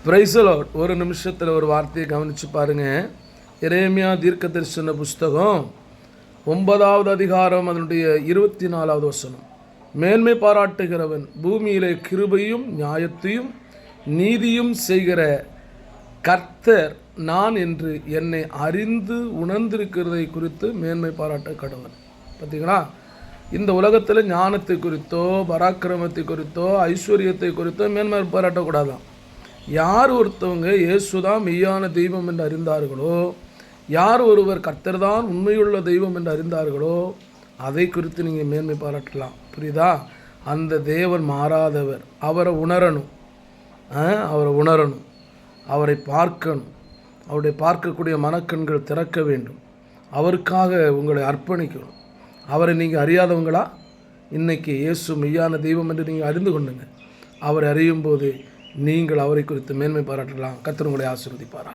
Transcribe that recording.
Praise the Lord. ஒரு நிமிஷத்தில் ஒரு வார்த்தையை கவனித்து பாருங்கள். எரேமியா தீர்க்கதரிசன புஸ்தகம் 9வது அதிகாரம் அதனுடைய 24வது வசனம். மேன்மை பாராட்டுகிறவன் பூமியிலே கிருபையும் நியாயத்தையும் நீதியும் செய்கிற கர்த்தர் நான் என்று என்னை அறிந்து உணர்ந்திருக்கிறதை குறித்து மேன்மை பாராட்ட கடவன். பார்த்தீங்களா, இந்த உலகத்தில் ஞானத்தை குறித்தோ பராக்கிரமத்தை குறித்தோ ஐஸ்வர்யத்தை குறித்தோ மேன்மை பாராட்டக்கூடாதான். யார் ஒருத்தவங்க இயேசுதான் மெய்யான தெய்வம் என்று அறிந்தார்களோ, யார் ஒருவர் கர்த்தர்தான் உண்மையுள்ள தெய்வம் என்று அறிந்தார்களோ, அதை குறித்து நீங்கள் மேன்மை பாராட்டலாம். புரியுதா? அந்த தேவன் மாறாதவர். அவரை உணரணும், அவரை பார்க்கணும். அவருடைய பார்க்கக்கூடிய மனக்கண்கள் திறக்க வேண்டும். அவருக்காக உங்களை அர்ப்பணிக்கணும். அவரை நீங்கள் அறியாதவங்களா? இன்றைக்கி இயேசு மெய்யான தெய்வம் என்று நீங்கள் அறிந்து கொண்டுங்க. அவரை அறியும் போது நீங்கள் அவரை குறித்து மேன்மை பாராட்டலாம். கர்த்தர் உங்களை ஆசீர்வதிப்பாரா.